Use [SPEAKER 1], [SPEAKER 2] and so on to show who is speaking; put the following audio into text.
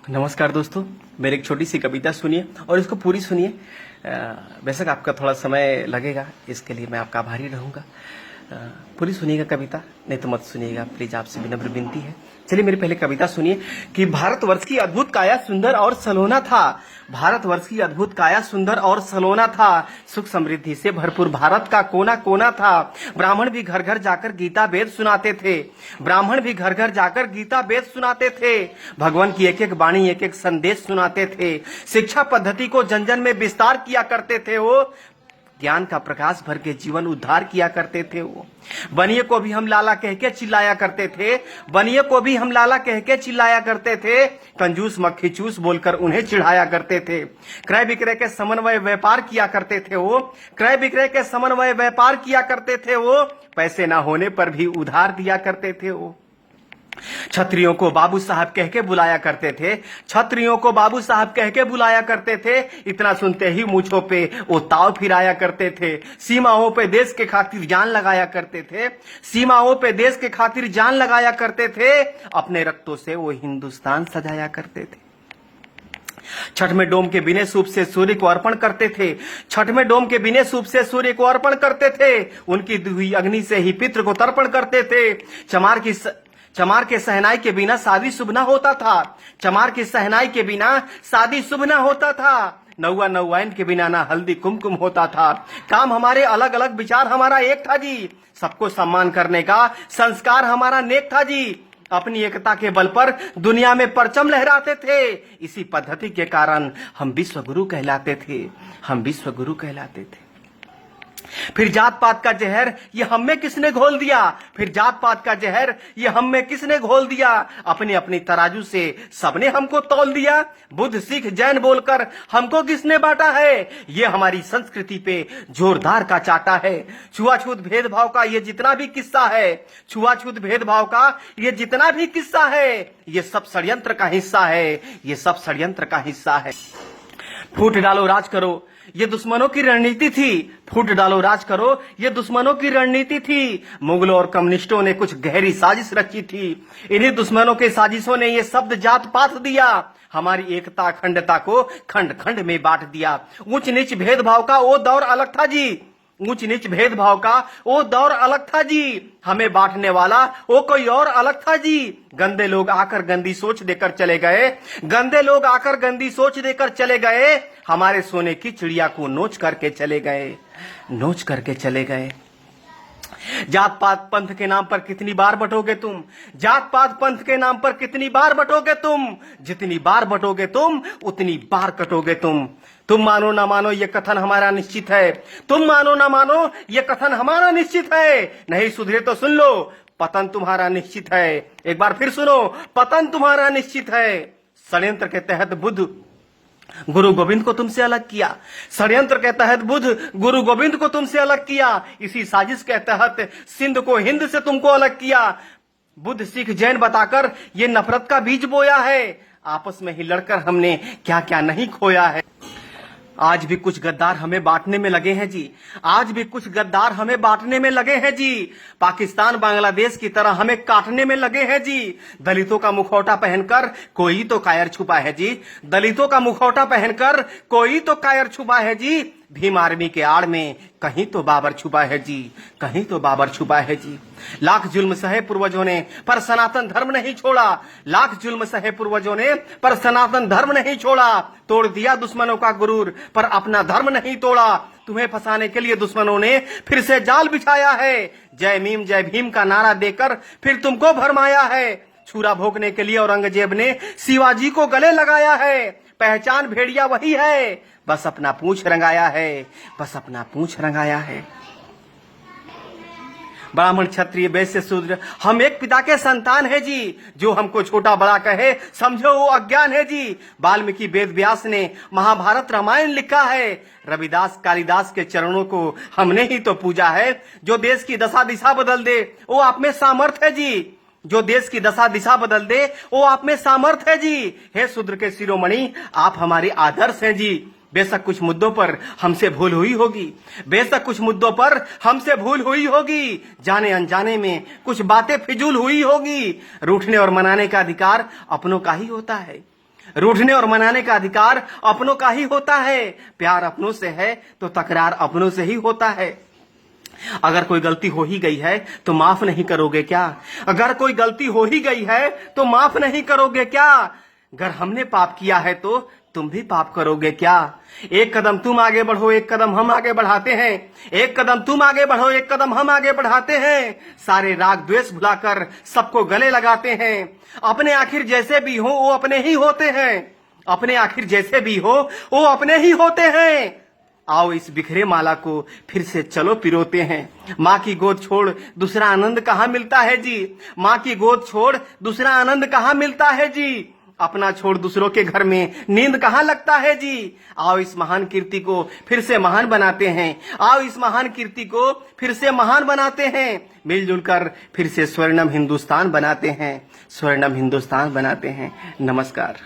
[SPEAKER 1] नमस्कार दोस्तों, मेरी एक छोटी सी कविता सुनिए और इसको पूरी सुनिए। बेशक आपका थोड़ा समय लगेगा, इसके लिए मैं आपका आभारी रहूंगा। पूरी सुनिएगा कविता, नहीं तो मत सुनिएगा प्लीज, आपसे विनम्र विनती है। चलिए मेरी पहले कविता सुनिए कि भारतवर्ष की अद्भुत काया सुंदर और सलोना था। भारतवर्ष की अद्भुत काया सुंदर और सलोना था। सुख समृद्धि से भरपूर भारत का कोना कोना था। ब्राह्मण भी घर घर जाकर गीता वेद सुनाते थे। ब्राह्मण भी घर घर जाकर गीता वेद सुनाते थे। भगवान की एक एक वाणी एक एक संदेश सुनाते थे। शिक्षा पद्धति को जन जन में विस्तार किया करते थे। वो ज्ञान का प्रकाश भर के जीवन उद्धार किया करते थे। वो बनिए को भी हम लाला कह के चिल्लाया करते थे। बनिए को भी हम लाला कह के चिल्लाया करते थे। कंजूस मक्खी चूस बोलकर उन्हें चिढ़ाया करते थे। क्रय विक्रय के समन्वय व्यापार किया करते थे। वो क्रय विक्रय के समन्वय व्यापार किया करते थे। वो पैसे ना होने पर भी उधार दिया करते थे। वो छत्रियों को बाबू साहब कह के बुलाया करते थे। छत्रियों को बाबू साहब कह के बुलाया करते थे। इतना सुनते ही मूंछों पे वो ताव फिराया करते थे। सीमाओं पे देश के खातिर जान लगाया करते थे। सीमाओं पे देश के खातिर जान लगाया करते थे। अपने रक्तों से वो हिंदुस्तान सजाया करते थे। छठ में डोम के बिने सूप से सूर्य को अर्पण करते थे। छठ में डोम के बिने सूप से सूर्य को अर्पण करते थे। उनकी हुई अग्नि से ही पितृ को तर्पण करते थे। चमार के सहनाई के बिना शादी शुभ न होता था। चमार की सहनाई के बिना शादी शुभ न होता था। नौवा नौवाइन के बिना ना हल्दी कुमकुम होता था। काम हमारे अलग अलग, विचार हमारा एक था जी। सबको सम्मान करने का संस्कार हमारा नेक था जी। अपनी एकता के बल पर दुनिया में परचम लहराते थे। इसी पद्धति के कारण हम विश्व गुरु कहलाते थे। हम विश्व गुरु कहलाते थे। फिर जात पात का जहर ये हम में किसने घोल दिया। फिर जात पात का जहर ये हम में किसने घोल दिया। अपनी अपनी तराजू से सबने हमको तौल दिया। बुद्ध सिख जैन बोलकर हमको किसने बांटा है। ये हमारी संस्कृति पे जोरदार का चाटा है। छुआछूत भेदभाव का ये जितना भी किस्सा है। छुआछूत भेदभाव का ये जितना भी किस्सा है। ये सब षड्यंत्र का हिस्सा है। ये सब षड्यंत्र का हिस्सा है। फूट डालो राज करो ये दुश्मनों की रणनीति थी। फूट डालो राज करो ये दुश्मनों की रणनीति थी। मुगलों और कम्युनिस्टों ने कुछ गहरी साजिश रची थी। इन्हीं दुश्मनों के साजिशों ने ये शब्द जात पात दिया। हमारी एकता अखंडता को खंड खंड में बांट दिया। ऊंच नीच भेदभाव का वो दौर अलग था जी। ऊंच नीच भेदभाव का वो दौर अलग था जी। हमें बांटने वाला वो कोई और अलग था जी। गंदे लोग आकर गंदी सोच देकर चले गए। गंदे लोग आकर गंदी सोच देकर चले गए। हमारे सोने की चिड़िया को नोच करके चले गए। नोच करके चले गए। जात पात पंथ के नाम पर कितनी बार बटोगे तुम। जात पात पंथ के नाम पर कितनी बार बटोगे तुम। जितनी बार बटोगे तुम उतनी बार कटोगे तुम। तुम मानो ना मानो ये कथन हमारा निश्चित है। तुम मानो ना मानो ये कथन हमारा निश्चित है। नहीं सुधरे तो सुन लो, पतन तुम्हारा निश्चित है। एक बार फिर सुनो, पतन तुम्हारा निश्चित है। षड्यंत्र के तहत बुद्ध गुरु गोविंद को तुमसे अलग किया। षड्यंत्र के तहत बुद्ध गुरु गोविंद को तुमसे अलग किया। इसी साजिश के तहत सिंध को हिंद से तुमको अलग किया। बुद्ध सिख जैन बताकर ये नफरत का बीज बोया है। आपस में ही लड़कर हमने क्या क्या नहीं खोया है। आज भी कुछ गद्दार हमें बांटने में लगे हैं जी। आज भी कुछ गद्दार हमें बांटने में लगे हैं जी। पाकिस्तान बांग्लादेश की तरह हमें काटने में लगे हैं जी। दलितों का मुखौटा पहनकर कोई तो कायर छुपा है जी। दलितों का मुखौटा पहनकर कोई तो कायर छुपा है जी। भीम आर्मी के आड़ में कहीं तो बाबर छुपा है जी। कहीं तो बाबर छुपा है जी। लाख जुल्म सहे पूर्वजों ने पर सनातन धर्म नहीं छोड़ा। लाख जुल्म सहे पूर्वजों ने पर सनातन धर्म नहीं छोड़ा। तोड़ दिया दुश्मनों का गुरूर पर अपना धर्म नहीं तोड़ा। तुम्हें फंसाने के लिए दुश्मनों ने फिर से जाल बिछाया है। जय भीम का नारा देकर फिर तुमको भरमाया है। छुरा भोंकने के लिए औरंगजेब ने शिवाजी को गले लगाया है। पहचान भेड़िया वही है, बस अपना पूंछ रंगाया है। बस अपना पूंछ रंगाया है। ब्राह्मण क्षत्रिय वैश्य शूद्र हम एक पिता के संतान है जी। जो हमको छोटा बड़ा कहे समझो वो अज्ञान है जी। वाल्मीकि वेद व्यास ने महाभारत रामायण लिखा है। रविदास कालिदास के चरणों को हमने ही तो पूजा है। जो देश की दशा दिशा बदल दे वो आप में सामर्थ है जी। जो देश की दशा दिशा बदल दे वो आप में सामर्थ है जी। हे शूद्र के शिरोमणि आप हमारे आदर्श हैं जी। बेशक कुछ मुद्दों पर हमसे भूल हुई होगी। बेशक कुछ मुद्दों पर हमसे भूल हुई होगी। जाने अनजाने में कुछ बातें फिजूल हुई होगी। रूठने और मनाने का अधिकार अपनों का ही होता है। रूठने और मनाने का अधिकार अपनों का ही होता है। प्यार अपनों से है तो तकरार अपनों से ही होता है। अगर कोई गलती हो ही गई है तो माफ नहीं करोगे क्या? अगर कोई गलती हो ही गई है तो माफ नहीं करोगे क्या? अगर हमने पाप किया है तो तुम भी पाप करोगे क्या? एक कदम तुम आगे बढ़ो, एक कदम हम आगे बढ़ाते हैं। एक कदम तुम आगे बढ़ो, एक कदम हम आगे बढ़ाते हैं। सारे राग द्वेष भुलाकर सबको गले लगाते हैं। अपने आखिर जैसे भी हो वो अपने ही होते हैं। अपने आखिर जैसे भी हो वो अपने ही होते हैं। आओ इस बिखरे माला को फिर से चलो पिरोते हैं। माँ की गोद छोड़ दूसरा आनंद कहाँ मिलता है जी? माँ की गोद छोड़ दूसरा आनंद कहाँ मिलता है जी? अपना छोड़ दूसरों के घर में नींद कहाँ लगता है जी? आओ इस महान कीर्ति को फिर से महान बनाते हैं। आओ इस महान कीर्ति को फिर से महान बनाते हैं। मिलजुल कर फिर से स्वर्णम हिंदुस्तान बनाते हैं। स्वर्णम हिंदुस्तान बनाते हैं। नमस्कार।